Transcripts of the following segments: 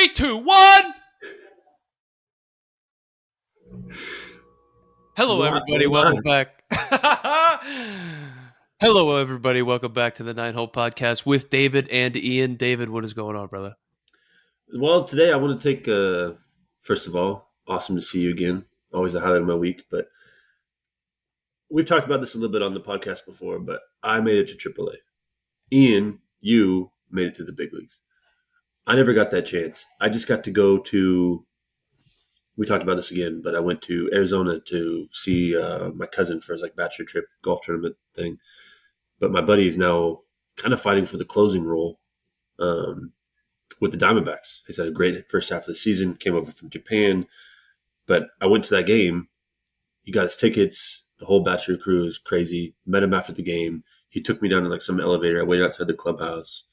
3, 2, 1. Hello, everybody. Welcome back. Hello, everybody. Welcome back to the Nine Hole Podcast with David and Ian. David, what is going on, brother? Well, today I want to take, first of all, awesome to see you again. Always a highlight of my week. But we've talked about this a little bit on the podcast before, but I made it to AAA. Ian, you made it to the big leagues. I never got that chance. I just got to go to, we talked about this again, but I went to Arizona to see my cousin for his bachelor trip, golf tournament thing. But my buddy is now kind of fighting for the closing role with the Diamondbacks. He's had a great first half of the season, came over from Japan. But I went to that game. He got his tickets. The whole bachelor crew is crazy. Met him after the game. He took me down to some elevator. I waited outside the clubhouse.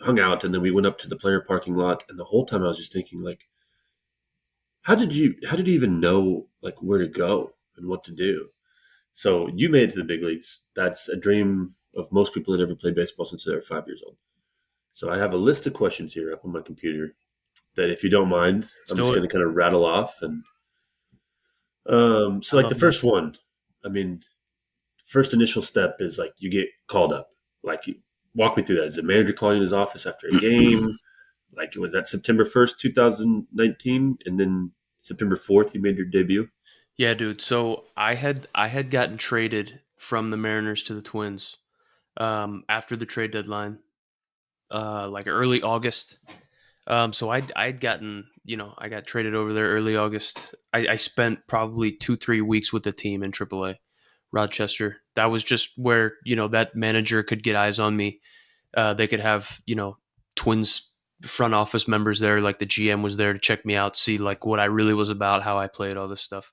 Hung out, and then we went up to the player parking lot. And the whole time I was just thinking, how did you even know where to go and what to do? So you made it to the big leagues. That's a dream of most people that ever played baseball since they were 5 years old. So I have a list of questions here up on my computer that, if you don't mind, I'm just going to kind of rattle off. And the first one, first initial step is you get called up. Walk me through that. Is the manager calling in his office after a game? Was that September 1st, 2019? And then September 4th, you made your debut? Yeah, dude. So I had gotten traded from the Mariners to the Twins after the trade deadline, early August. So I'd gotten, I got traded over there early August. I spent probably 2-3 weeks with the team in AAA, Rochester. That was just where, that manager could get eyes on me. They could have, Twins front office members there, the GM was there to check me out, see what I really was about, how I played, all this stuff.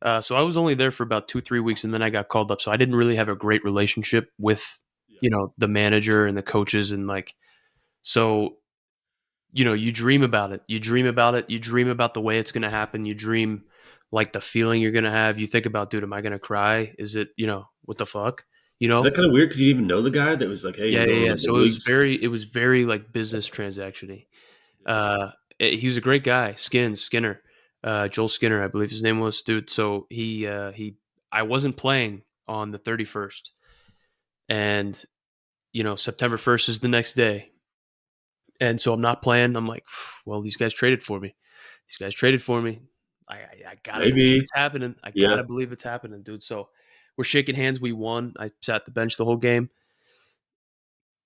So I was only there for about 2-3 weeks, and then I got called up. So I didn't really have a great relationship with, the manager and the coaches, and so, you dream about it. You dream about it. You dream about the way it's going to happen. You dream the feeling you're going to have. You think about, dude, am I going to cry? Is it, what the fuck? Is that kind of weird because you didn't even know the guy that was hey, yeah. So it was very business transaction-y. He was a great guy, Skinner, Joel Skinner, I believe his name was, dude. So I wasn't playing on the 31st, and September 1st is the next day, and so I'm not playing. I'm like, well, these guys traded for me. I gotta believe it's happening. Gotta believe it's happening, dude. So we're shaking hands. We won. I sat the bench the whole game.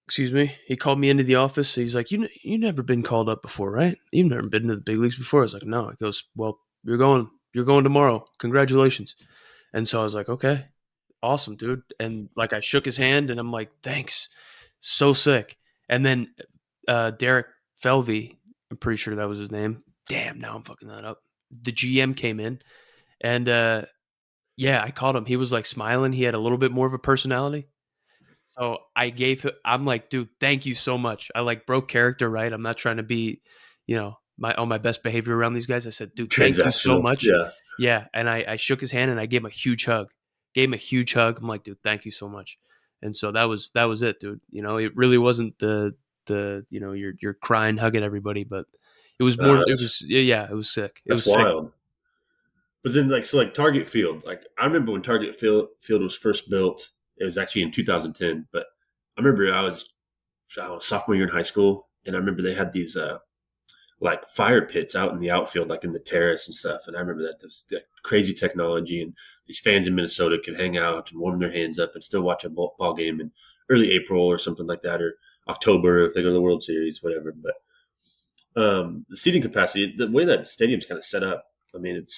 Excuse me. He called me into the office. He's like, you never been called up before, right? You've never been to the big leagues before. I was like, no. He goes, well, you're going tomorrow. Congratulations. And so I was like, okay, awesome, dude. And I shook his hand, and I'm like, thanks. So sick. And then Derek Felvey, I'm pretty sure that was his name. Damn, now I'm fucking that up. The GM came in, and I called him. He was smiling. He had a little bit more of a personality. So I'm like, dude, thank you so much. I broke character, right? I'm not trying to be, on my best behavior around these guys. I said, dude, thank you so much. Yeah. And I shook his hand, and I gave him a huge hug. I'm like, dude, thank you so much. And so that was it, dude. It really wasn't the you're crying, hugging everybody, but it was more. It was sick. That's wild. Sick. But then Target Field, I remember when Target Field was first built. It was actually in 2010, but I remember I was sophomore year in high school, and I remember they had these fire pits out in the outfield, in the terrace and stuff. And I remember that was crazy technology, and these fans in Minnesota could hang out and warm their hands up and still watch a ball game in early April or something like that, or October if they go to the World Series, whatever. But the seating capacity, the way that stadium's kind of set up, it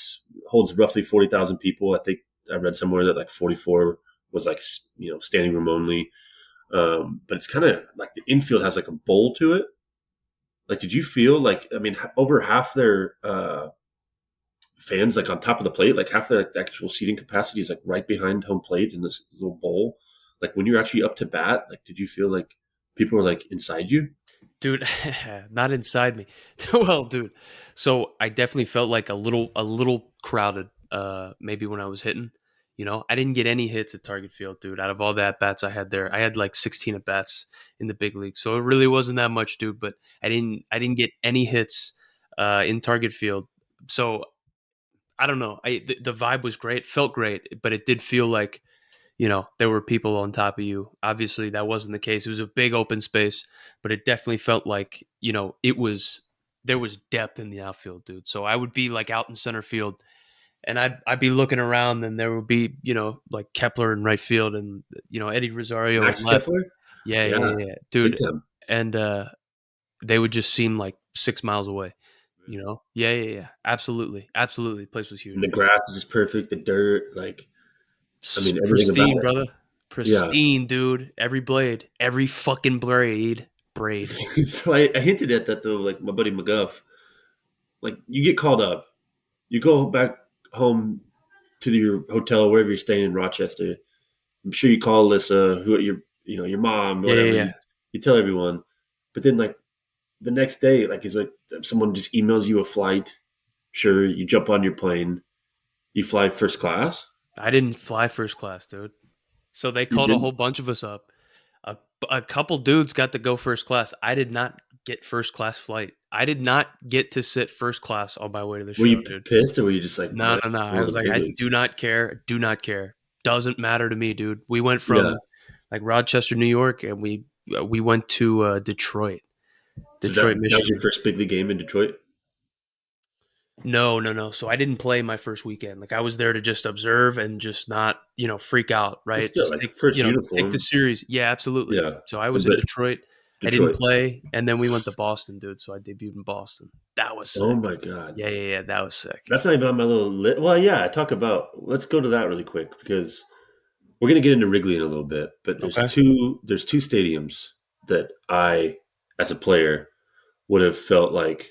holds roughly 40,000 people. I think I read somewhere that 44 was standing room only. But it's kind of the infield has a bowl to it. Did you feel over half their fans on top of the plate, half the actual seating capacity is right behind home plate in this little bowl? When you're actually up to bat, did you feel people were inside you? Dude, not inside me. Well, dude, so I definitely felt a little crowded. Maybe when I was hitting, I didn't get any hits at Target Field, dude. Out of all the at bats I had there, I had like 16 at bats in the big league, so it really wasn't that much, dude. But I didn't get any hits in Target Field, so I don't know. The vibe was great, felt great, but it did feel like there were people on top of you. Obviously, that wasn't the case. It was a big open space, but it definitely felt like it was there was depth in the outfield, dude. So I would be like out in center field and I'd be looking around, and there would be like Kepler in right field, and Eddie Rosario in Max left. Kepler? Yeah, yeah, Yeah, yeah, yeah. big Dude. time. And they would just seem like 6 miles away. Yeah, yeah, yeah. Absolutely, absolutely. The place was And the huge. grass is just perfect, the dirt, like I mean everything about Pristine, it. brother. Yeah. Pristine, dude. Every blade, every fucking braid. So I hinted at that though, like my buddy McGuff. Like you get called up, you go back home to your hotel wherever you're staying in Rochester. I'm sure you call Alyssa, who your mom, Yeah, yeah, whatever. yeah. You tell everyone, but then like the next day, like it's like someone just emails you a flight. Sure, you jump on your plane, you fly first class. I didn't fly first class, dude. So they You called a did. whole bunch of us up. A, a couple dudes got to go first class. I did not get first class flight. I did not get to sit first class on my way to the Were show, you dude. pissed, or were you just like, No, man, no, no. I'm I one of was the like, big I leagues? do not care. Do not care. Doesn't matter to me, dude. We went Yeah. from like Rochester, New York, and we went to So Detroit, that was your Michigan. first big league game in Detroit. No, no, no. So I didn't play my first weekend. Like I was there to just observe and just not, freak out, But right? still, Just like first take the uniform. series. Yeah, absolutely. Yeah, So I was in but Detroit. I didn't Detroit. play, and then we went to Boston, dude. So I debuted in Boston. That was Oh sick. my god, Yeah, yeah, yeah. That was sick. that's not even on my little list. Well, yeah, talk about. Let's go to that really quick because we're gonna get into Wrigley in a little bit. But Okay. there's two stadiums that I, as a player, would have felt like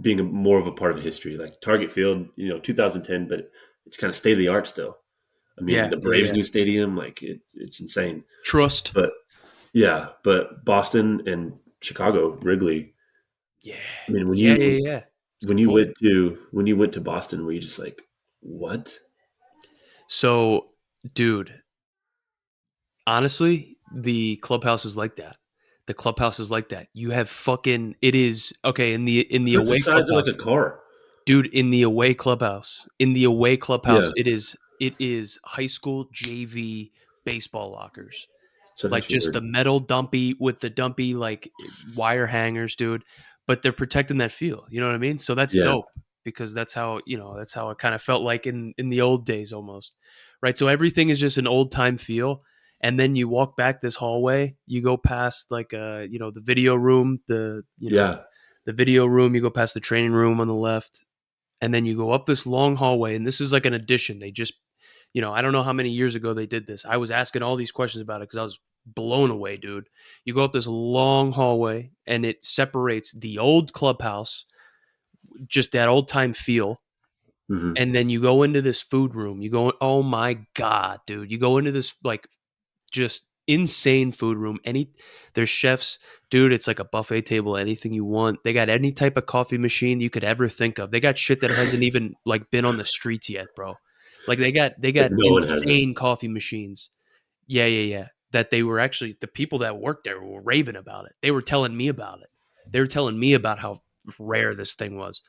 being more of a part of history. Like Target Field, 2010, but it's kind of state of the art still. I mean, Yeah, the yeah, Braves' yeah. new stadium, like it's insane. Trust. But yeah, but Boston and Chicago, Wrigley. Yeah, I mean, yeah, yeah, yeah. It's a good point. when you went to Boston, were you just like, what? So, dude, honestly, the clubhouse is like that. The clubhouse is like that. You have fucking. It is okay in the It's the away size of like clubhouse. a car. Dude, in the away clubhouse, Yeah, it is high school JV baseball lockers. so I've Like actually just heard. the metal dumpy with the dumpy like wire hangers, dude. But they're protecting that field. You know what I mean? So that's Yeah, dope because that's how it kind of felt like in the old days almost. Right? So everything is just an old-time feel. And then you walk back this hallway, you go past like the video room, yeah, the video room, you go past the training room on the left, and then you go up this long hallway, and this is like an addition. They just, I don't know how many years ago they did this. I was asking all these questions about it because I was blown away, dude. You go up this long hallway, and it separates the old clubhouse, just that old time feel, hmm and then you go into this food room. You go, oh my god, dude! You go into this like just insane food room. There's chefs, dude. It's like a buffet table. Anything you want. They got any type of coffee machine you could ever think of. They got shit that hasn't even like been on the streets yet, bro. Like they like got no one has it. insane coffee machines. Yeah, yeah, yeah. That they were actually the people that worked there were raving about it. They were telling me about it. They were telling me about how rare this thing was.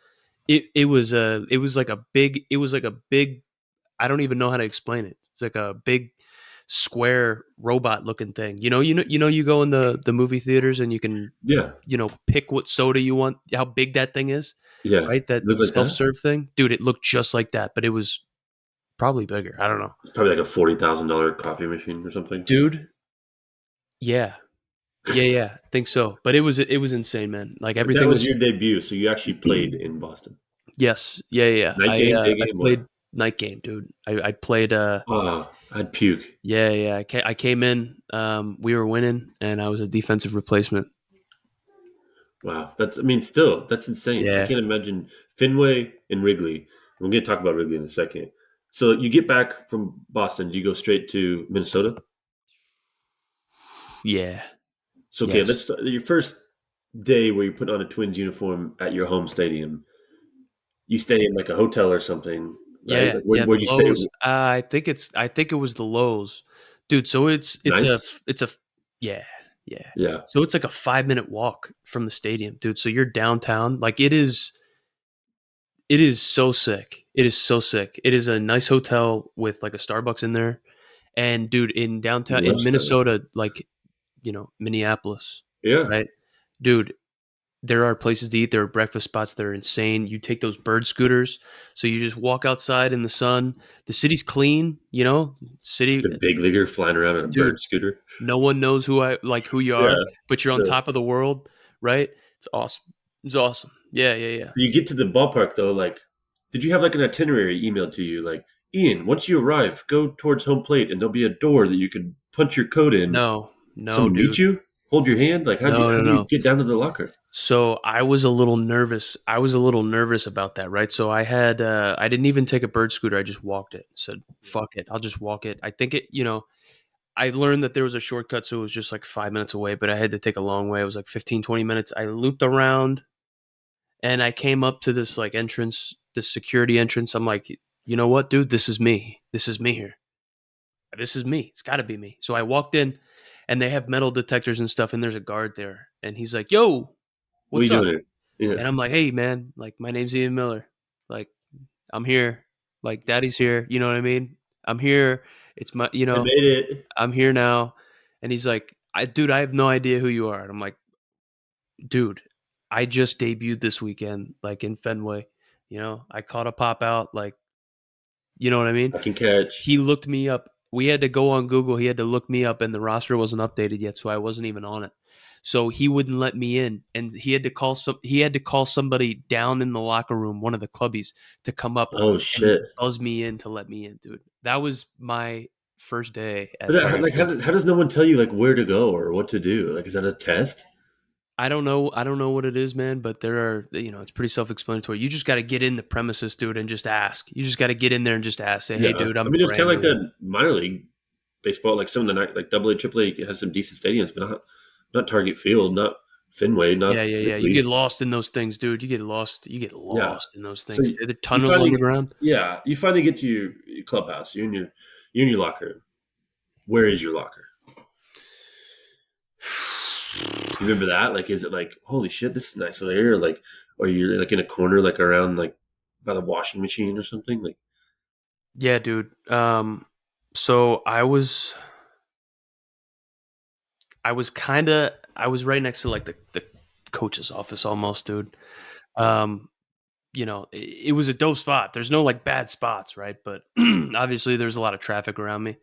It was like a big I don't even know how to explain it. It's like a big square robot looking thing. You go in the movie theaters and you can, Yeah, pick what soda you want, how big that thing is, yeah, right? That look like that. self-serve thing. Dude, it looked just like that, but it was probably bigger. I don't know. It's probably like a $40,000 coffee machine or something. Dude, yeah. Yeah, yeah, I think so. But it was insane, man. Like But that everything was was your debut, so you actually played in Boston. yes. Yeah, yeah, yeah. Night game, day I game, what? played night game, dude. I played Oh, I'd puke. yeah, yeah. I came in. We were winning, and I was a defensive replacement. Wow, I mean, still, that's insane. I Yeah, can't imagine Fenway and Wrigley. We're going to talk about Wrigley in a second. So you get back from Boston, do you go straight to Minnesota? yeah, So okay, let's yes. start, your first day where you put on a Twins uniform at your home stadium. You stay in like a hotel or something. right? Yeah, Like, yeah, where'd the you stay? Lowe's. I think it was the Lowe's. Dude, so Nice. it's a yeah, yeah. Yeah. So it's like a 5-minute walk from the stadium, dude. So you're downtown. Like it is so sick. It is so sick. It is a nice hotel with like a Starbucks in there. And dude, in downtown Love in Starbucks. Minnesota, like, Minneapolis, Yeah. right? Dude, there are places to eat. There are breakfast spots that are insane. You take those bird scooters, so you just walk outside in the sun. The city's clean, Just city, a big leaguer flying around on a dude. bird scooter. No one knows who you Yeah. are, but you're on Yeah. top of the world, right? It's awesome. It's awesome. Yeah, yeah, yeah. You get to the ballpark though, like, did you have like an itinerary emailed to you? Like, Ian, once you arrive, go towards home plate and there'll be a door that you can punch your code in. No, no, Someone meet dude. you, hold your hand. Like, No, how no, do you no. get down to the locker? So I was a little nervous. I was a little nervous about that, right? So I didn't even take a bird scooter. I just walked it. Said, fuck it. I'll just walk it. I think I learned that there was a shortcut, so it was just like 5 minutes away, but I had to take a long way. It was like 15, 20 minutes. I looped around and I came up to this like entrance, this security entrance. I'm like, you know what, dude? This is me. This is me here. This is me. It's got to be me. So I walked in and they have metal detectors and stuff, and there's a guard there. And he's like, yo, What are you what's up? doing here? Yeah. And I'm like, hey, man, like, my name's Ian Miller. Like, I'm here. Like, daddy's here. You know what I mean? I'm here. It's my, I made it. I'm here now. And he's like, dude, I have no idea who you are. And I'm like, dude, I just debuted this weekend, like in Fenway. I caught a pop out. Like, you know what I mean? I can catch. He looked me up. We had to go on Google. He had to look me up, and the roster wasn't updated yet, so I wasn't even on it. So he wouldn't let me in, and he had to call somebody down in the locker room, one of the clubbies, to come up Oh and shit. buzz me in to let me in, dude. That was my first day But at Target like, Field. how does no one tell you like where to go or what to do? Like, is that a test? I don't know. I don't know what it is, man, but there are, it's pretty self-explanatory. You just got to get in the premises, dude, and just ask. You just got to get in there and just ask. Say, hey, Yeah. dude, I I'm mean, it's kind brand of like new. that minor league baseball, like some of the like Double A, Triple A has some decent stadiums, but not Target Field, not Fenway, not Yeah, yeah, yeah. You Wrigley. get lost in those things, dude. You get lost. You get Yeah. lost in those So things. The you tunnels finally, underground. yeah, you finally get to your clubhouse. You're in your locker room. Where is your locker? Do you remember that? Like, is it like, holy shit, this is nice layer? Or like, or you're like in a corner, like around like by the washing machine or something? Like, Yeah, dude. So I was right next to like the coach's office almost, dude. Um, it was a dope spot. There's no like bad spots, right? But obviously there's a lot of traffic around me,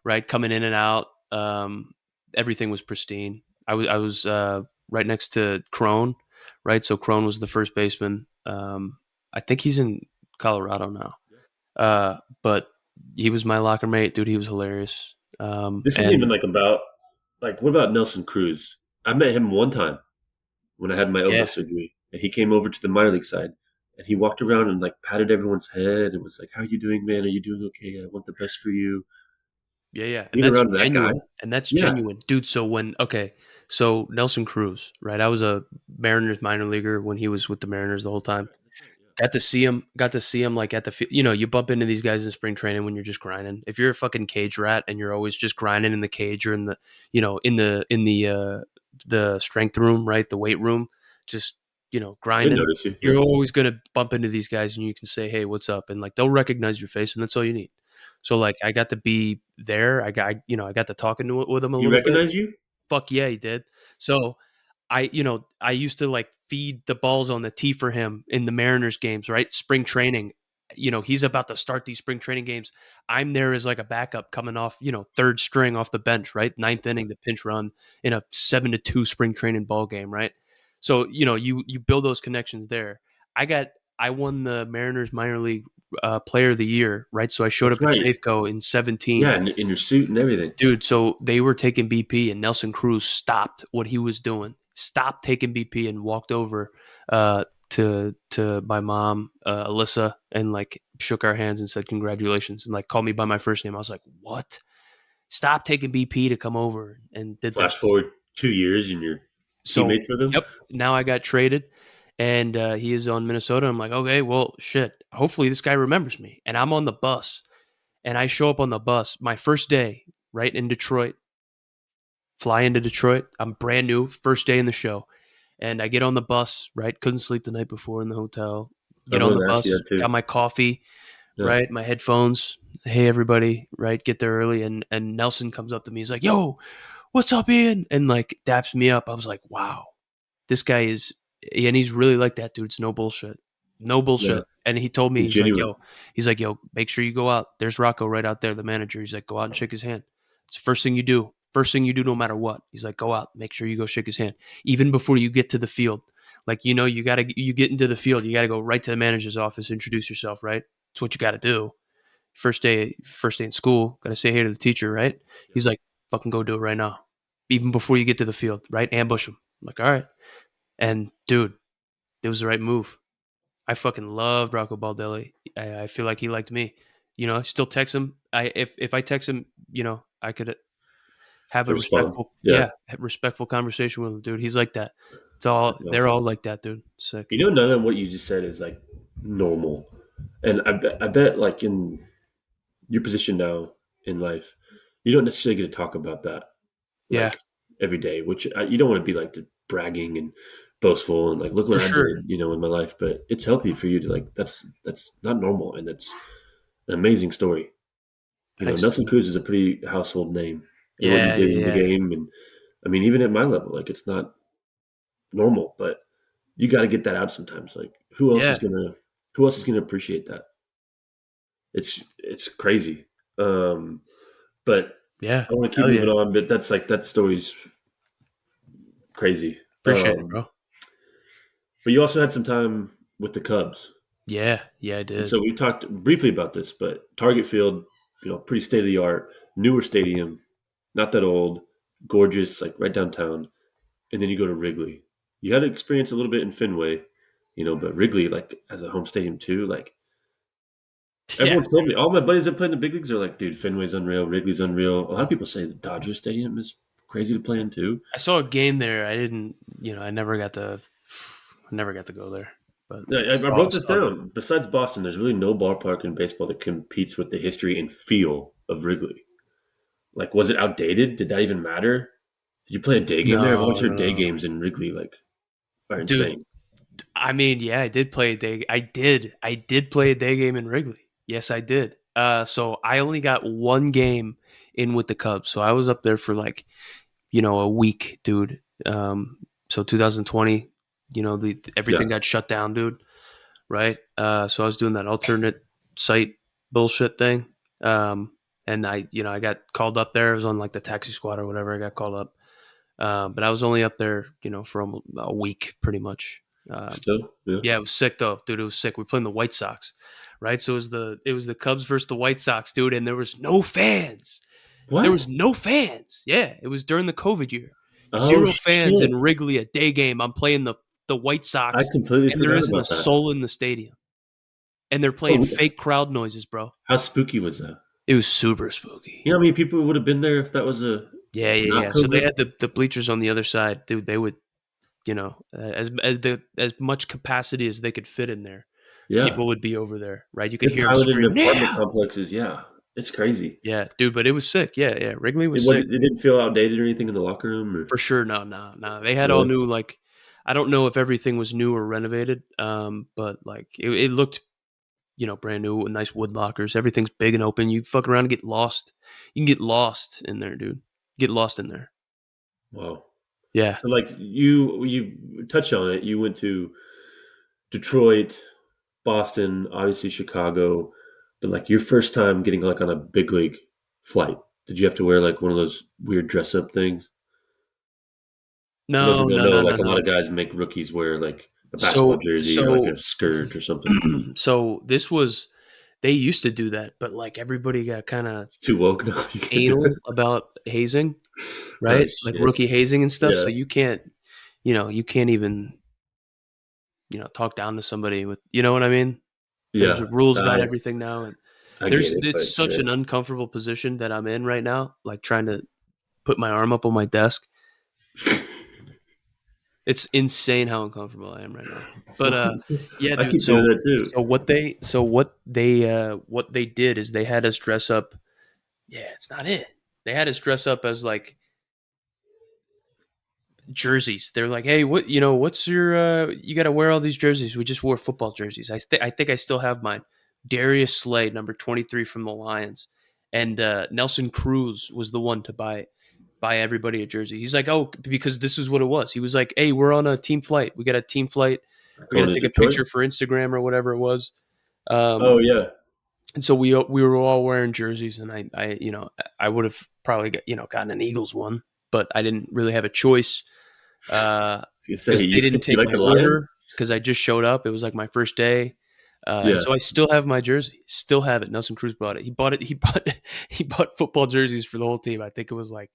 right? Coming in and out. Everything was pristine. I was right next to Crone, right? So Crone was the first baseman. I think he's in Colorado now. But he was my locker mate, dude. He was hilarious. this isn't even And like about, like, what about Nelson Cruz? I met him one time when I had my elbow yeah, surgery, and he came over to the minor league side, and he walked around and like patted everyone's head and was like, "How you doing, man? Are you doing okay? I want the best for you." yeah, yeah. And Being that's around that guy, genuine. And that's yeah, genuine, dude. So Nelson Cruz, right? I was a Mariners minor leaguer when he was with the Mariners the whole time. that's right, yeah. Got to see him like at you bump into these guys in spring training when you're just grinding. If you're a fucking cage rat and you're always just grinding in the cage or in the, the strength room, right? The weight room, just, I didn't grinding, notice you. Yeah, you're always going to bump into these guys and you can say, hey, what's up? And like, they'll recognize your face and that's all you need. So like, I got to be there. I got to talking with him a he little bit. recognized you. Fuck yeah, he did. So I used to like feed the balls on the tee for him in the Mariners games, right? Spring training. He's about to start these spring training games. I'm there as like a backup coming off, third string off the bench, right? Ninth inning, the pinch run in a 7-2 spring training ball game, right? So, you build those connections there. I won the Mariners minor league player of the year, right? So I showed That's up at right. Safeco in 17. Yeah, in your suit and everything. Dude, so they were taking BP and Nelson Cruz stopped what he was doing, stopped taking BP and walked over to my mom, Alyssa, and like shook our hands and said congratulations and like called me by my first name. I was like, what? Stop taking BP to come over and did Flash this. forward 2 years, and you're So, teammates with him. yep, now I got traded and he is on Minnesota. I'm like, okay, well, shit. Hopefully this guy remembers me. And I'm on the bus, and I show up on the bus my first day, right in Detroit. Fly into Detroit. I'm brand new, first day in the show, and I get on the bus. Right, couldn't sleep the night before in the hotel. I Get on wanted the to ask you bus, that too. got my coffee, Yeah. right, my headphones. Hey everybody, right, get there early, and Nelson comes up to me. He's like, "Yo, what's up, Ian?" And like daps me up. I was like, "Wow, this guy is," and he's really like that, dude. It's no bullshit, no Yeah. bullshit. And he told me, He's genuine. he's like, "Yo, make sure you go out. There's Rocco right out there, the manager." He's like, "Go out and shake his hand. It's the first thing you do. First thing you do, no matter what." He's like, "Go out, make sure you go shake his hand, even before you get to the field. Like, you get into the field, you gotta go right to the manager's office, introduce yourself, right? It's what you gotta do. First day in school, gotta say hey to the teacher, right?" Yeah. He's like, "Fucking go do it right now, even before you get to the field, right? Ambush him." I'm like, "All right." And dude, it was the right move. I fucking loved Rocco Baldelli. I feel like he liked me. I still text him. If I text him, I could have I a respond. respectful, Yeah. respectful conversation with him, dude. He's like that. That's They're all awesome. like that, dude. Sick. You know, none of what you just said is like normal. And I bet like in your position now in life, you don't necessarily get to talk about that Yeah, like every day, which you don't want to be like bragging and boastful and like look for what I sure. did, in my life. But it's healthy for you to like that's not normal, and that's an amazing story. Thanks, Nelson dude. Cruz is a pretty household name, and what you Yeah, did yeah, in the yeah. game, and I mean even at my level, like it's not normal, but you got to get that out sometimes. Like Yeah, who else is gonna appreciate that? It's crazy. Um, but yeah. I want to keep Hell moving yeah. on. But that's like that story's crazy. Appreciate it, bro. But you also had some time with the Cubs, Yeah, yeah, I and did. so we talked briefly about this. But Target Field, pretty state of the art, newer stadium, not that old, gorgeous, like right downtown. And then you go to Wrigley. You had to experience a little bit in Fenway, but Wrigley, like as a home stadium too, like Yeah, everyone's told me, all my buddies that play in the big leagues are like, dude, Fenway's unreal, Wrigley's unreal. A lot of people say the Dodger Stadium is crazy to play in too. I saw a game there. I didn't, I never got to go there, but I saw wrote this saw the down. Besides Boston, there's really no ballpark in baseball that competes with the history and feel of Wrigley. Like, was it outdated? Did that even matter? Did you play a day game there? I've always no, heard day no, games in Wrigley like are dude. insane. I mean, yeah, I did play a day. I did play a day game in Wrigley. Yes, I did. So I only got one game in with the Cubs. So I was up there for like a week, dude. So 2020, Yeah, everything got shut down, dude. Right. So I was doing that alternate site bullshit thing. Um, and I got called up there. I was on like the taxi squad or whatever. I got called up. But I was only up there, for a week pretty much. Um, still, yeah. yeah, it was sick though, dude. It was sick. We playing the White Sox, right? So it was the Cubs versus the White Sox, dude, and there was no fans. There was What? no fans. Yeah, it was during the COVID year. Oh Zero fans in shit! Wrigley, a day game. I'm playing the White I Sox, completely and there forgot isn't a about that. soul in the stadium, and they're playing Oh, fake crowd noises, bro. how spooky was that? It was super You know spooky. how many people would have been there if that was a Yeah, yeah, not yeah. So they COVID? had the bleachers on the other side, dude. They would, as much capacity as they could fit in there, Yeah, people would be over there, right? You could they're hear them piloted in scream, apartment "Now!" complexes. Yeah, it's crazy. Yeah, dude, but it was sick. Yeah, yeah. Wrigley It was was. sick It didn't feel outdated or anything in the locker room, or for sure. No, no, no. They had all really. new, like, I don't know if everything was new or renovated, but like it looked, brand new with nice wood lockers. Everything's big and open. You fuck around and get lost. You can get lost in there, dude. Get lost in there. Wow. Yeah. So like you touched on it. You went to Detroit, Boston, obviously Chicago, but like your first time getting like on a big league flight, did you have to wear like one of those weird dress up things? For those No, who don't no, know, no, no, like a lot no. of guys make rookies wear like a basketball So, jersey or like so, a skirt or something. so this was, they used to do that, but like everybody got kind of It's too woke now. You can't do anal it. about hazing, Oh right? Like shit. rookie hazing and stuff. Yeah. So you can't even, talk down to somebody with, you know what I mean? There's Yeah. rules about I everything now, and I get it, it's but such an uncomfortable position that I'm in right now, like trying to put my arm up on my desk. yeah. It's insane how uncomfortable I am right now. But yeah, I dude. keep doing So that too. what they did is they had us dress up. Yeah, it's not it. They had us dress up as like jerseys. They're like, hey, what's your you got to wear all these jerseys. We just wore football jerseys. I think I still have mine. Darius Slay, number 23 from the Lions, and Nelson Cruz was the one to buy everybody a jersey. He's like, oh, because this is what it was. He was like, hey, we're on a team flight. We got a team flight. We got Going to to take a Detroit. picture for Instagram or whatever it was. Oh Um, yeah, and so we were all wearing jerseys, and I would have probably gotten an Eagles one, but I didn't really have a choice you say because they didn't you take like my the Lions? order because I just showed up. It was like my first day. And Yeah, so I still have my jersey. Still have it. Nelson Cruz bought it. He bought it. He bought football jerseys for the whole team. I think it was like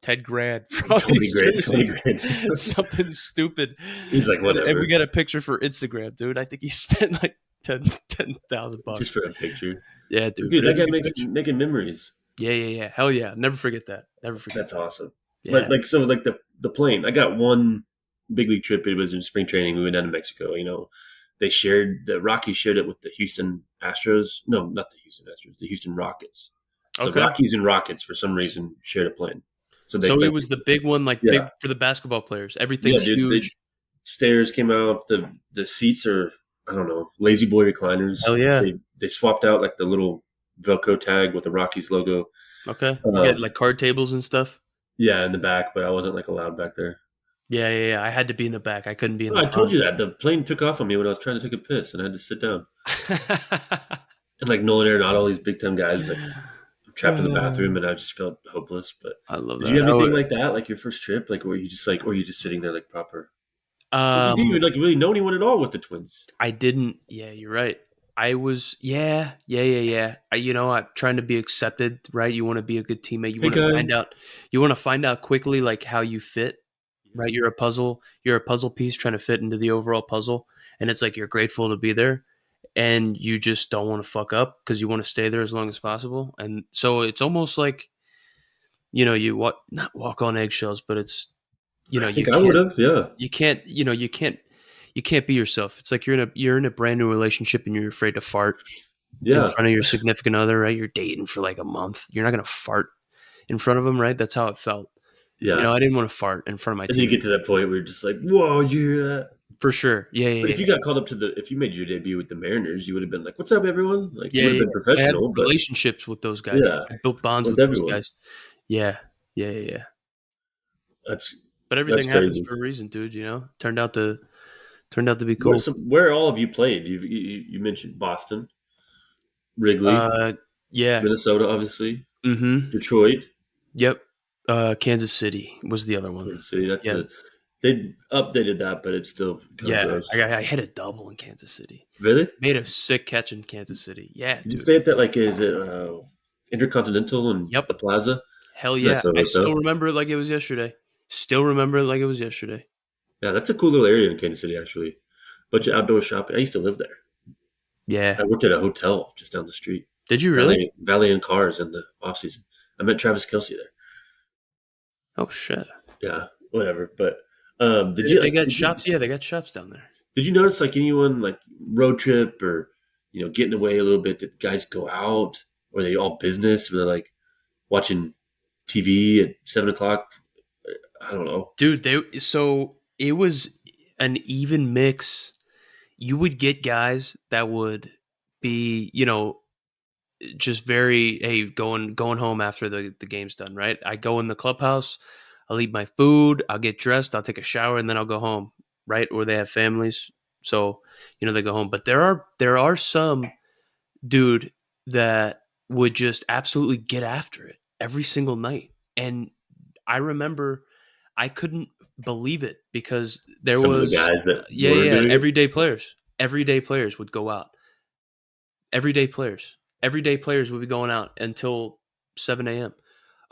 10 grand for all 20 these grand, 20 jerseys. grand. Something stupid. He's like, And we whatever, got a picture for Instagram, dude. I think he spent like 10,000 bucks. just for a picture. Yeah, dude. Dude, But it that was a guy good makes picture. making memories. Yeah, yeah, yeah. Hell yeah. Never forget that. Never forget That's that. awesome. Yeah. But like, so like the plane, I got one big league trip. It was in spring training. We went down to Mexico. They shared the Rockies shared it with the Houston Astros. No, not the Houston Astros, the Houston Rockets. So Okay. Rockies and Rockets for some reason shared a plane. So they So it like, was the big one, like yeah, big for the basketball players. yeah, Everything's dude. The huge. stairs came out. The seats are, I don't know, lazy boy recliners. Hell yeah. They swapped out like the little Velcro tag with the Rockies logo. Okay. You got Um, like card tables and stuff. yeah, in the back, but I wasn't like allowed back there. Yeah, yeah, yeah. I had to be in the back. I couldn't be in Oh, the I told front. you that the plane took off on me when I was trying to take a piss, and I had to sit down. And like Nolan Arenado, all these big time guys, like I'm trapped in the bathroom, and I just felt hopeless. But I love did you have that. anything like that, like your first trip, like where you just like, or were you just sitting there like proper? You didn't Um, even like really know anyone at all with the twins. I didn't. Yeah, you're right. I was. Yeah, yeah, yeah, yeah. I'm trying to be accepted, right? You want to be a good teammate. You Hey want to guy, find out. You want to find out quickly, like how you fit, right? You're a puzzle. You're a puzzle piece trying to fit into the overall puzzle, and it's like you're grateful to be there, and you just don't want to fuck up because you want to stay there as long as possible. And so it's almost like you not walk on eggshells, but it's I you think I would can't have. Yeah, you can't be yourself. It's like you're in a brand new relationship and you're afraid to fart in yeah, front of your significant other, right? You're dating for like a month. You're not gonna fart in front of them, right? That's how it felt. yeah. I didn't want to fart in front of my And then you get teammates to that point where you're just like, whoa, you hear that? for sure. Yeah, But yeah, if you yeah, got called up if you made your debut with the Mariners, you would have been like, "What's up, everyone?" Like you yeah, would have yeah. been I had professional, but relationships with those guys. yeah, I built bonds with with those everyone. guys. Yeah, yeah, yeah, yeah. That's But that's everything happens crazy. for a reason, dude. Turned out to be cool. Where all have you played? You mentioned Boston, Wrigley, Uh, yeah. Minnesota, obviously, Mm-hmm. Detroit, Yep. Kansas City was the other one. Kansas City. Yeah. They updated that, but it's still kind of Yeah. gross. I hit a double in Kansas City. Really? Made a sick catch in Kansas City. Yeah, Did you dude. stay at that? Like, is it Intercontinental and Yep. the Plaza? Hell It's a yeah. nice little I still hotel. remember it like it was yesterday. Still remember it like it was yesterday. Yeah, that's a cool little area in Kansas City, actually. Bunch of outdoor shopping. I used to live there. Yeah. I worked at a hotel just down the street. Did you really? Valley and Cars in the off season. I met Travis Kelsey there. Oh shit. Yeah, whatever. But They got shops. Yeah, they got shops down there. did you notice like anyone like road trip or getting away a little bit? Did guys go out? Or are they all business? Were they like watching TV at 7 o'clock? I don't know. Dude, so it was an even mix. You would get guys that would be, just very hey going home after the game's done, right? I go in the clubhouse, I'll eat my food, I'll get dressed, I'll take a shower, and then I'll go home, right? Or they have families, so they go home. But there are some dude that would just absolutely get after it every single night, and I remember I couldn't believe it because there Some of the was guys that yeah, were yeah, doing it. everyday players would go out. Everyday players. Everyday players would be going out until 7 a.m.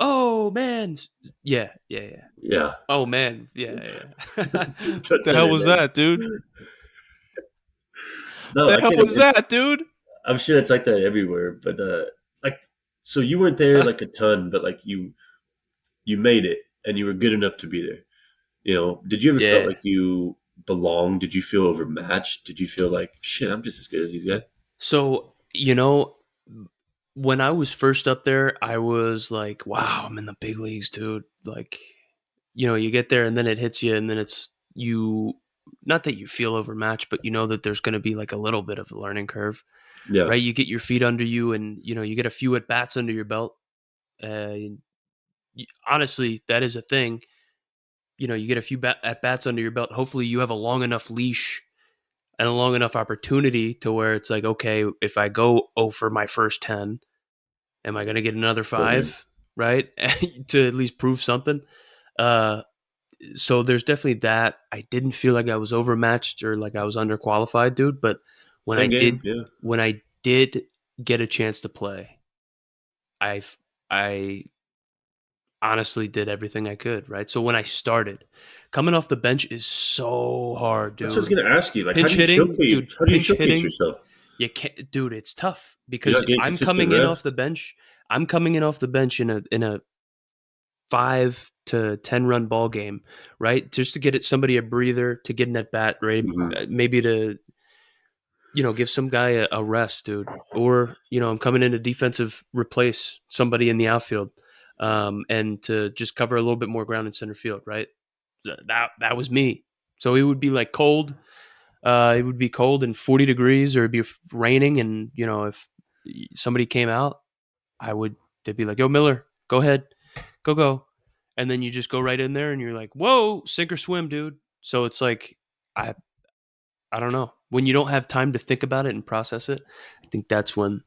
Oh man, yeah, yeah, yeah. Yeah, Oh man, yeah, yeah. What that's the hell it, was man. that, dude? No, The I hell can't. was that, dude? I'm sure it's like that everywhere, but like, so you weren't there like a ton, but like you made it and you were good enough to be there. Did you ever felt Yeah. like you belonged? Did you feel overmatched? Did you feel like, shit, I'm just as good as these guys? So, when I was first up there, I was like, wow, I'm in the big leagues, dude. Like, you get there and then it hits you, and then it's you, not that you feel overmatched, but you know that there's going to be like a little bit of a learning curve, Yeah. right? You get your feet under you, and, you get a few at bats under your belt. Honestly, that is a thing. You get a few at bats under your belt. Hopefully, you have a long enough leash and a long enough opportunity to where it's like, okay, if I go for my first 10, am I going to get another Oh, man. 5, right? To at least prove something. Uh, so there's definitely that. I didn't feel like I was overmatched or like I was underqualified, dude. But when I Same game. did, Yeah. when I did get a chance to play, I, I honestly did everything I could, right? So when I started, coming off the bench is so hard, That's what I was dude. going to ask you. Like, Pinch hitting, dude, how do you pinch showcase hitting, yourself? you can't, dude, it's tough You're because not getting I'm consistent coming in off the reps. bench. I'm coming in off the bench in a 5 to 10 run ball game, right? Just to get it somebody a breather, to get in that bat, right? Hmm. Maybe to, give some guy a rest, dude. Or, I'm coming in to defensive replace somebody in the outfield, and to just cover a little bit more ground in center field, right? That was me. So it would be like cold. It would be cold and 40 degrees, or it'd be raining. And, if somebody came out, they'd be like, yo, Miller, go ahead, go. And then you just go right in there and you're like, whoa, sink or swim, dude. So it's like, I, I don't know. When you don't have time to think about it and process it, I think that's when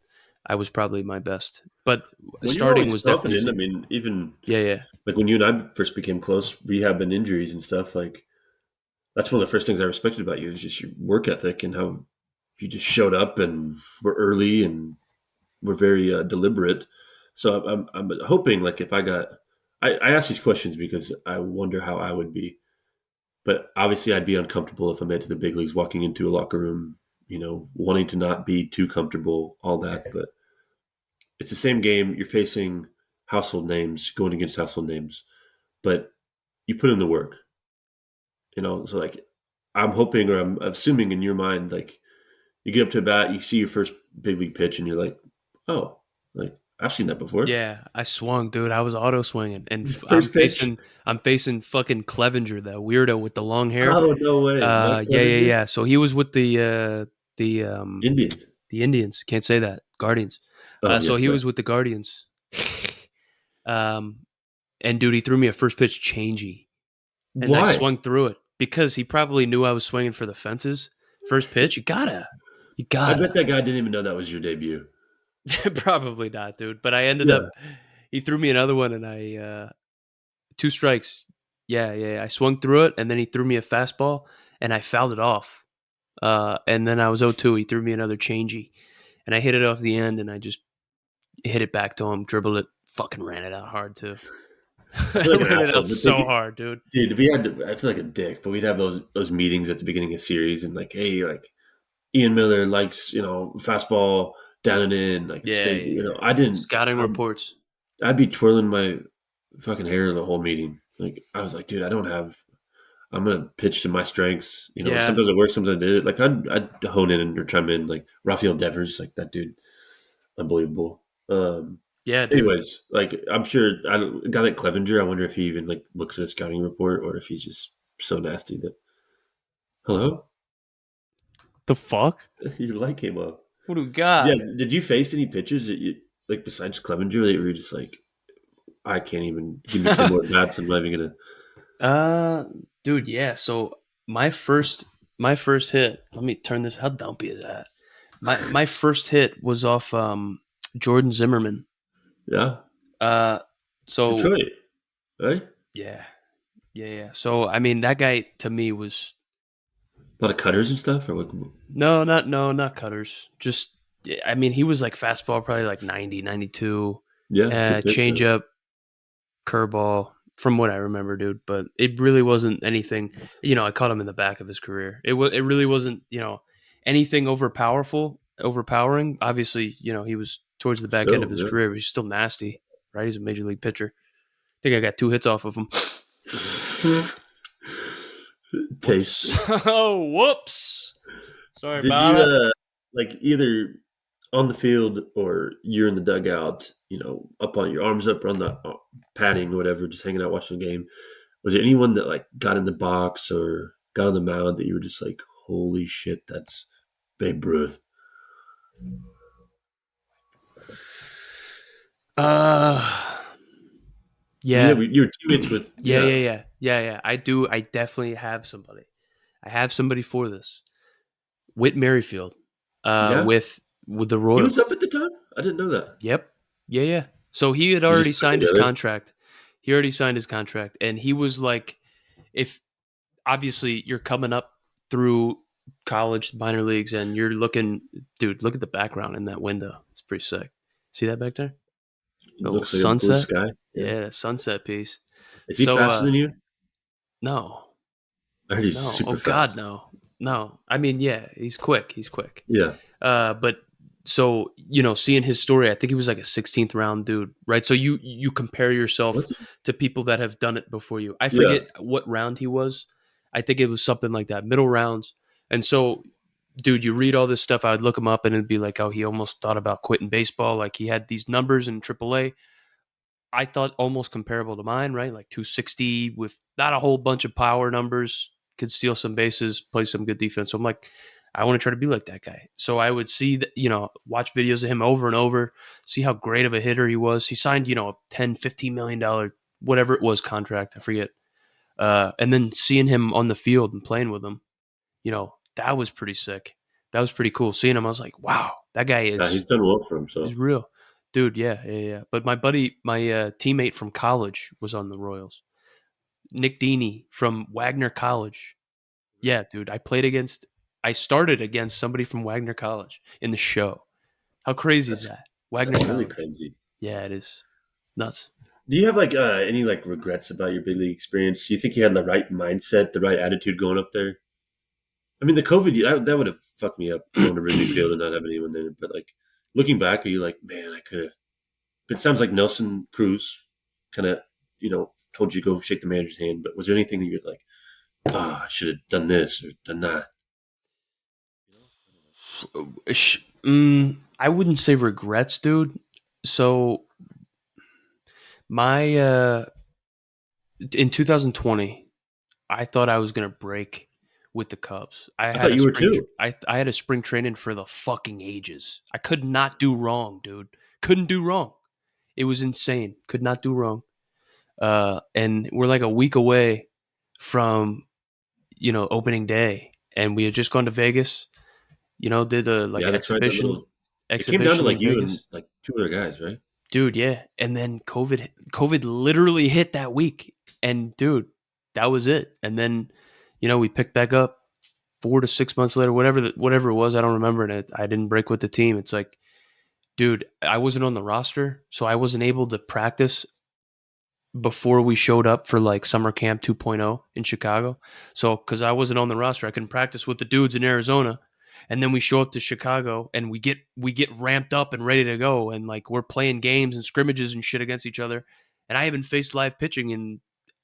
I was probably my best. But Well, you're starting always was definitely confident. I easy. mean, even Yeah, yeah. like when you and I first became close, rehab and injuries and stuff, like that's one of the first things I respected about you is just your work ethic and how you just showed up and were early and were very deliberate. So I'm hoping like if I ask these questions because I wonder how I would be, but obviously I'd be uncomfortable if I made it to the big leagues, walking into a locker room, wanting to not be too comfortable, all that. But it's the same game. You're facing household names, going against household names, but you put in the work, So like, I'm hoping or I'm assuming in your mind, like you get up to a bat, you see your first big league pitch, and you're like, oh, like I've seen that before. Yeah, I swung, dude. I was auto swinging, and I'm First pitch. facing, I'm facing fucking Clevenger, the weirdo with the long hair. Oh no way, Mike Yeah, yeah, Clevenger, yeah. So he was with the Indians. the Indians. Can't say that. Guardians. Oh So yes, he sorry. was with the Guardians. um, and dude, he threw me a first pitch changey, and I Why? swung through it because he probably knew I was swinging for the fences. First pitch, you I bet gotta. that guy didn't even know that was your debut. Probably not, dude. But I ended Yeah. up. He threw me another one, and I 2 strikes. Yeah, yeah, yeah. I swung through it, and then he threw me a fastball, and I fouled it off. And then I was 0-2. He threw me another changey, and I hit it off the end, and I just hit it back to him, dribbled it, fucking ran it out hard too. I feel like an Ran it asshole, out but so hard, dude. dude, I feel like a dick, but we'd have those meetings at the beginning of series and like, hey, like Ian Miller likes, fastball down and in, like Yeah, stay, yeah, yeah. I didn't, Scouting reports. I'd be twirling my fucking hair the whole meeting. Like I was like, dude, I'm gonna pitch to my strengths. Yeah, Sometimes it works, sometimes I did it. Like I'd hone in or chime in. Like Rafael Devers, like that dude, unbelievable. yeah, dude. Anyways, like I'm sure a guy like Clevenger, I wonder if he even like looks at a scouting report or if he's just so nasty that hello, The fuck? your light came up. What do we got? Yes. Did you face any pitchers that you like besides Clevenger that you were just like, I can't even give me 10 more bats. I'm not even gonna. uh, dude, yeah. So my first, my first hit. Let me turn this. How dumpy is that? My first hit was off Jordan Zimmerman. Yeah, Uh, so Detroit, right? yeah, yeah, yeah. So I mean, that guy to me was A lot of cutters and stuff, or like, not cutters. Just I mean, he was like fastball, probably like 90, 92. yeah, good pitch. Change up, curveball, from what I remember, dude. But it really wasn't anything. I caught him in the back of his career. It really wasn't anything overpowering. Obviously, he was towards the back end of Still, his yeah. career, but he's still nasty, right? He's a major league pitcher. I think I got 2 hits off of him. Tasty. Whoops. Oh, whoops. Sorry Did about you it. like either on the field or you're in the dugout, up on your arms up on the padding or whatever, just hanging out watching the game? Was there anyone that like got in the box or got on the mound that you were just like, holy shit, that's Babe Ruth? Uh, Because yeah. you were teammates with, Yeah, yeah, yeah. Yeah, yeah. I do. I definitely have somebody. I have somebody for this. Whit Merrifield, yeah. with the He was Royals. up at the time. I didn't know that. Yep. Yeah, yeah. So he had They already just put signed his together. contract. He already signed his contract, and he was like, if obviously you're coming up through college, minor leagues, and you're looking, dude, look at the background in that window. It's pretty sick. See that back there? It Little looks like a blue sunset. sky. Yeah. Yeah, that sunset piece. Is he So, faster than you? no, I heard he's no. Oh super God, fast. no, no. I mean, yeah, he's quick. He's quick. Yeah. But so seeing his story, I think he was like a 16th round dude, right? So you compare yourself What's he? to people that have done it before you. I Yeah. forget what round he was. I think it was something like that, middle rounds. And so, dude, you read all this stuff. I would look him up, and it'd be like, oh, he almost thought about quitting baseball. Like he had these numbers in AAA. I thought almost comparable to mine, right? Like 260 with not a whole bunch of power numbers, could steal some bases, play some good defense. So I'm like, I want to try to be like that guy. So I would see that, watch videos of him over and over, see how great of a hitter he was. He signed, a 10, $15 million, whatever it was contract. I forget. And then seeing him on the field and playing with him, that was pretty sick. That was pretty cool. Seeing him, I was like, wow, that guy Yeah, is he's done well for himself. He's real. Dude, yeah, yeah, yeah. But my buddy, my teammate from college was on the Royals. Nick Deeney from Wagner College. Yeah, dude, I started against somebody from Wagner College in the show. How crazy is That's that? Wagner that's really College. crazy. Yeah, it is. Nuts. Do you have like any like regrets about your big league experience? Do you think you had the right mindset, the right attitude going up there? I mean, the COVID that would have fucked me up going to Wrigley Field and not having anyone there. But like looking back, are you like, man, I could have? But it sounds like Nelson Cruz kind of told you to go shake the manager's hand. But was there anything that you're like, I should have done this or done that? I wouldn't say regrets, dude. So my in 2020, I thought I was gonna break with the Cubs. I thought you were too. I had a spring training for the fucking ages. I could not do wrong, dude. Couldn't do wrong. It was insane. Could not do wrong. And we're like a week away from opening day, and we had just gone to Vegas. Did a like Yeah, an that's right. That exhibition little. It came down to exhibition like in you and Vegas, like two other guys, right? dude. Yeah, and then COVID literally hit that week, and dude, that was it. And then we picked back up 4 to 6 months later, whatever it was. I don't remember, and I didn't break with the team. It's like, dude, I wasn't on the roster, so I wasn't able to practice before we showed up for like summer camp 2.0 in Chicago. So because I wasn't on the roster, I couldn't practice with the dudes in Arizona. And then we show up to Chicago and we get ramped up and ready to go, and like we're playing games and scrimmages and shit against each other. And I haven't faced live pitching in,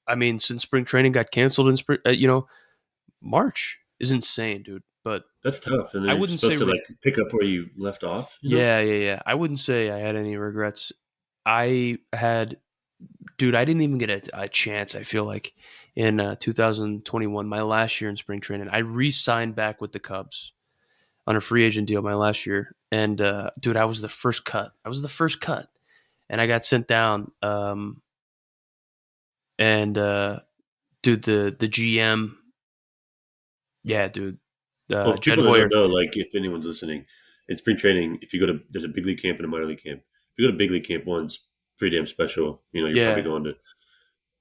I mean, since spring training got canceled in spring, March is insane, dude. But That's tough, and I you're wouldn't say, supposed to like pick up where you left off. yeah, yeah, yeah. I wouldn't say I had any regrets. I had Dude, I didn't even get a chance, I feel like, in 2021, my last year in spring training. I re signed back with the Cubs on a free agent deal my last year. And, dude, I was the first cut. I was the first cut. And I got sent down. And, dude, the GM, yeah, dude, Well, for Jed people that don't Hoyer. know, like if anyone's listening, in spring training, if you go to there's a big league camp and a minor league camp. If you go to big league camp once, pretty damn special. You're probably Yeah, going to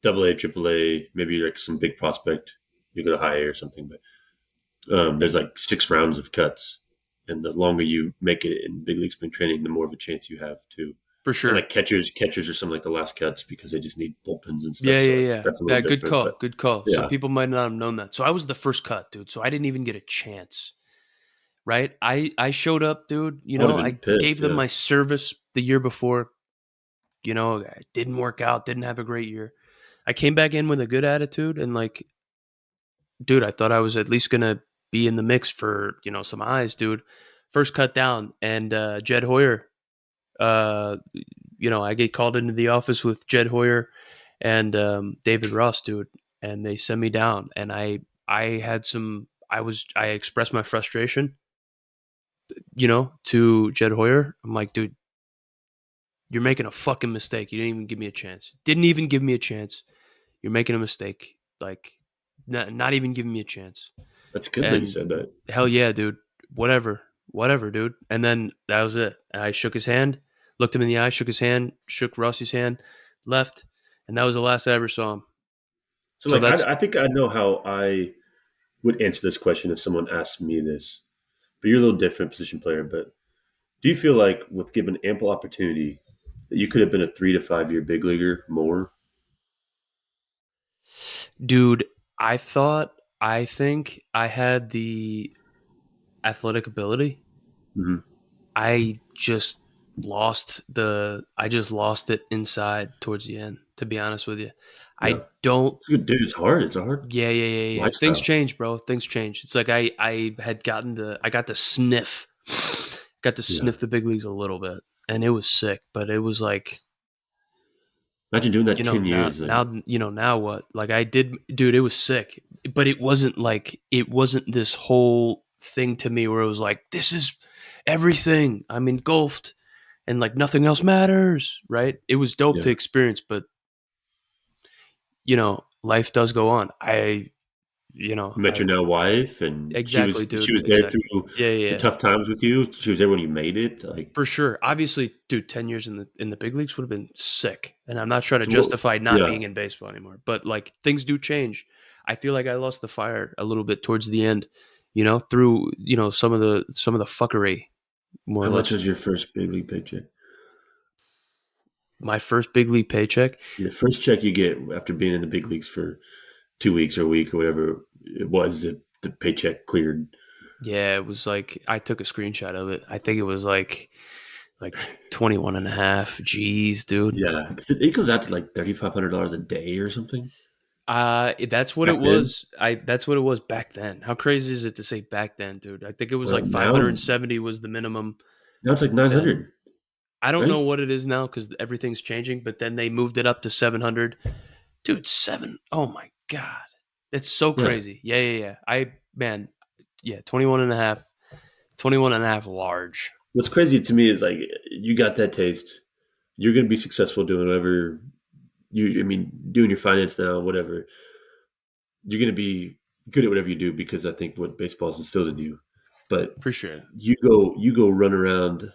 double A, triple A, maybe like some big prospect. You go to high A or something, but there's like 6 rounds of cuts, and the longer you make it in big league spring training, the more of a chance you have to. for And sure. like catchers are some like the last cuts because they just need bullpens and Yeah, stuff. yeah, So yeah. that's a little Yeah, good different, call. but Good call. So yeah, people might not have known that. So I was the first cut, dude. So I didn't even get a chance. Right? I showed up, dude. I would have been I gave pissed. them Yeah, my service the year before. It didn't work out, didn't have a great year. I came back in with a good attitude, and like dude, I thought I was at least gonna be in the mix for some eyes, dude. First cut down, and Jed Hoyer. Uh, I get called into the office with Jed Hoyer and David Ross, dude, and they send me down, and I had some. I expressed my frustration, to Jed Hoyer. I'm like, dude, you're making a fucking mistake. You didn't even give me a chance. Didn't even give me a chance. You're making a mistake. Like, not even giving me a chance. That's good that you And said that. hell yeah, dude. Whatever, dude. And then that was it. I shook his hand, looked him in the eye, shook his hand, shook Rossi's hand, left, and that was the last I ever saw him. So, So like, that's I think I know how I would answer this question if someone asked me this. But you're a little different position player. But do you feel like, with given ample opportunity, that you could have been a 3 to 5 year big leaguer more? dude. I think I had the athletic ability. Hmm. I just lost it inside towards the end, to be honest with you. Yeah, I don't it's good, dude. It's hard. It's a hard yeah. Things lifestyle. change, bro. Things change. It's like I got to sniff Yeah, the big leagues a little bit, and it was sick, but it was like, imagine doing that 10 years. Like, now what? Like I did, dude, it was sick, but it wasn't this whole thing to me where it was like, this is everything. I'm engulfed and like nothing else matters, right? It was dope to yeah, experience, but life does go on. you met I your now wife, and exactly, she dude. was there Exactly. through the Yeah. tough times with you. She was there when you made it. Like, For sure. Obviously, dude, 10 years in the big leagues would have been sick. And I'm not trying to so what? justify not Yeah, being in baseball anymore, but like things do change. I feel like I lost the fire a little bit towards the end, through, some of the fuckery, more how or much less. was your first big league paycheck? My first big league paycheck, The first check you get after being in the big leagues for 2 weeks or a week or whatever it was, the paycheck cleared. yeah, it was like I took a screenshot of it. I think it was like 21 and a half. Jeez, dude. Yeah, 'cause it goes out to like $3,500 a day or something That's what back it then. was. That's what it was back then. How crazy is it to say back then, dude? I think it was Well, like now 570 was the minimum. it's like nine Then hundred, I don't know right? what it is now because everything's changing. But then they moved it up to 700, dude. Oh my god, it's so Yeah. crazy. Yeah. Yeah, 21 and a half, 21 and a half large. What's crazy to me is, like, you got that taste. You're going to be successful doing whatever you. I mean, doing your finance now, whatever. You're going to be good at whatever you do because I think what baseball's instilled in you. But For sure. you go run around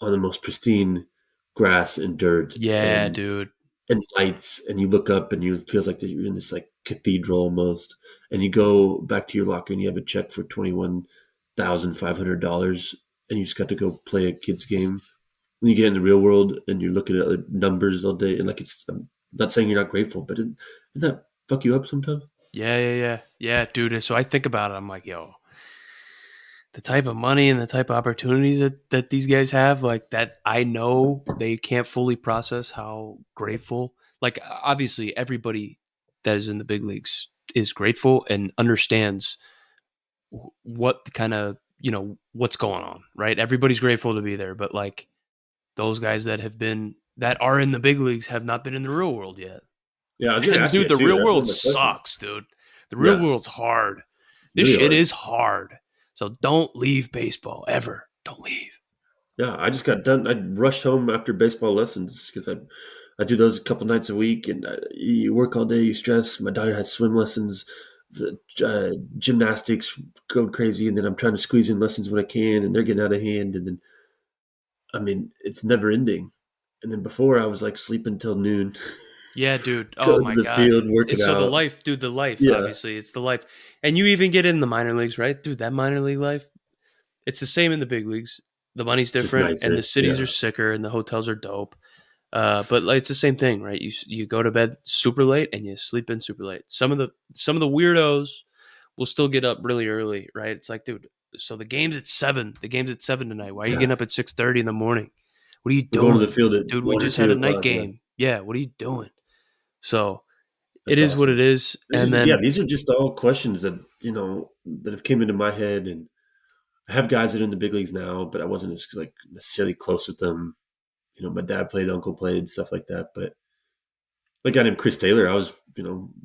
on the most pristine grass and dirt Yeah, dude. and lights, and you look up and you it feels like that you're in this like cathedral almost, and you go back to your locker and you have a check for $21,500, and you just got to go play a kid's game. And you get in the real world and you're looking at other numbers all day, and like, I'm not saying you're not grateful, but doesn't that fuck you up sometimes? Yeah, dude. So I think about it. I'm like, yo, the type of money and the type of opportunities that these guys have, like that, I know they can't fully process how grateful. Like, obviously, everybody that is in the big leagues is grateful and understands what kind of what's going on, right? Everybody's grateful to be there, but like those guys that are in the big leagues have not been in the real world yet. Yeah, I was gonna And ask you dude, that the too. real That's one world of my questions. sucks, dude. The real Yeah, world's hard. This really shit hard. is hard. So don't leave baseball ever. Don't leave. Yeah, I just got done. I rushed home after baseball lessons because I do those a couple nights a week, and you work all day, you stress. My daughter has swim lessons, gymnastics, going crazy, and then I'm trying to squeeze in lessons when I can, and they're getting out of hand, and then, I mean, it's never ending. And then before, I was like sleeping till noon, Yeah, dude. Oh going my to the god. field, working So the out. life, dude, the life, Yeah, obviously. It's the life. And you even get in the minor leagues, right? Dude, that minor league life, it's the same in the big leagues. The money's just different and the nicer. cities are Yeah, sicker and the hotels are dope. But like, it's the same thing, right? You go to bed super late and you sleep in super late. Some of the weirdos will still get up really early, right? It's like, dude, so the game's at 7. The game's at 7 tonight. Why are you getting yeah. up at 6:30 in the morning? What are you We're going to the doing? field at Dude, we one or just had two a night o'clock. Yeah, game. Yeah, what are you doing? So It That's is what it awesome. is. This And is yeah. then, These are just all questions that that have came into my head, and I have guys that are in the big leagues now, but I wasn't as like necessarily close with them. My dad played, uncle played, stuff like that. But like a guy named Chris Taylor, I was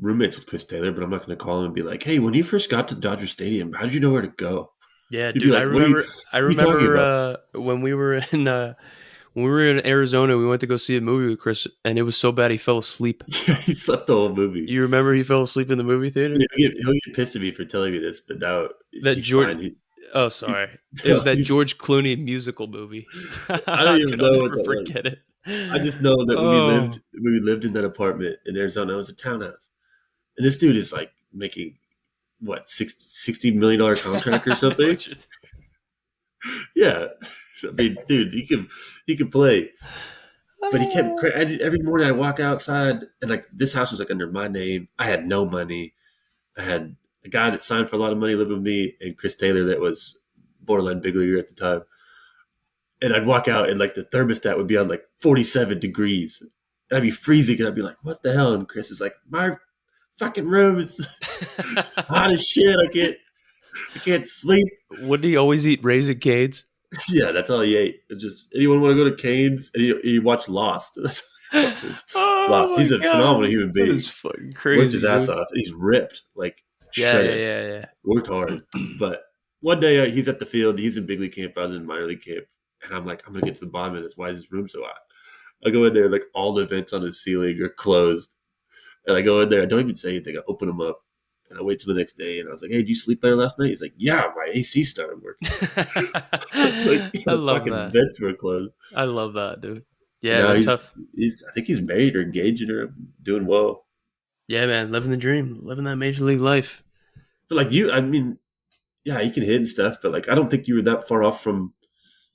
roommates with Chris Taylor, but I'm not going to call him and be like, "Hey, when you first got to Dodger Stadium, how did you know where to go?" yeah, He'd be dude, I like, "What are you? remember, I What are you talking remember about?" when we were in Arizona, we went to go see a movie with Chris, and it was so bad he fell asleep. Yeah, he slept the whole movie. You remember he fell asleep in the movie theater? He'll get pissed at me for telling me this, but now That he's George. fine. Oh, He, sorry. It was that he's, George Clooney musical movie. I don't even Dude, I'll know what never that was. forget it. I just know that Oh. when we lived in that apartment in Arizona, it was a townhouse, and this dude is like making what $60 million contract or I know something. what you're Yeah, I mean, dude, he could play, but he kept Oh. every morning. I walk outside, and like this house was like under my name. I had no money. I had a guy that signed for a lot of money living with me, and Chris Taylor that was borderline big leaguer at the time. And I'd walk out, and like the thermostat would be on like 47 degrees. And I'd be freezing, and I'd be like, "What the hell?" And Chris is like, "My fucking room is hot as shit. I can't sleep." Would he always eat Raisin Canes? Yeah, that's all he ate. It just anyone want to go to Canes, and he watched Lost. That's all he watches. Oh Lost. my He's a phenomenal god. human That is being. fucking Worked his crazy, ass dude. off. He's ripped, like Yeah, shredded. yeah, Worked hard. yeah, But one day he's at the field. He's in big league camp. I was in minor league camp, and I'm like, I'm gonna get to the bottom of this. Why is this room so hot? I go in there, like all the vents on the ceiling are closed, and I go in there. I don't even say anything. I open them up, and I wait till the next day. And I was like, "Hey, did you sleep better last night?" He's like, "Yeah, my AC started working." It's like I the love fucking that. vents were closed. I love that, dude. And Yeah, now they're he's tough. he's I think he's married or engaged or doing well. Yeah, man, living the dream, living that major league life. But like you, I mean, yeah, you can hit and stuff, but like I don't think you were that far off from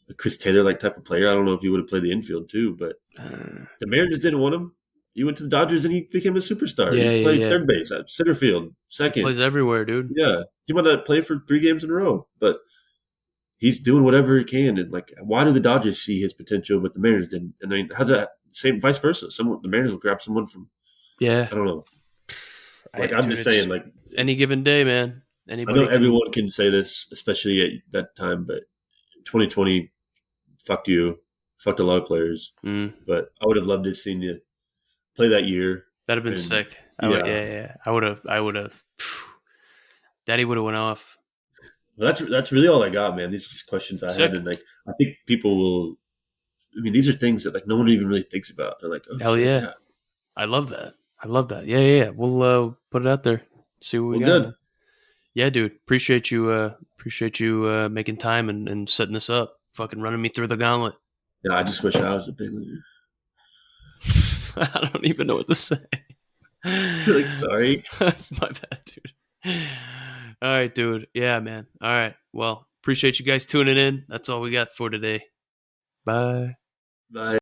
a Chris Taylor like type of player. I don't know if you would have played the infield too, but Uh, the Mariners didn't want him. He went to the Dodgers and he became a superstar. He yeah, yeah, played yeah. third base, center field, He second. plays everywhere, dude. Yeah, he might not play for 3 games in a row, but he's doing whatever he can. And like, why do the Dodgers see his potential, but the Mariners didn't? And then how that same vice versa? The Mariners will grab someone from Yeah, I don't know. Like I'm dude, just it's saying, like any given day, man. I know Anybody can. everyone can say this, especially at that time, but 2020 fucked you, fucked a lot of players. Mm, But I would have loved to have seen you play that year. that'd have been And sick. I would, yeah, yeah, yeah. I would have. I would have. Daddy would have went off. well, that's really all I got, man. These are just questions I had, Sick. and like I think people will. I mean, these are things that like no one even really thinks about. They're like, oh Hell shit, yeah. yeah. I love that. I love that. Yeah, yeah, yeah. We'll put it out there. See what we Well, got, good. man. Yeah, dude. Appreciate you making time and setting this up. Fucking running me through the gauntlet. Yeah, I just wish I was a big leaguer. I don't even know what to say. Like, sorry. That's my bad, dude. All right, dude. Yeah, man. All right. Well, appreciate you guys tuning in. That's all we got for today. Bye. Bye.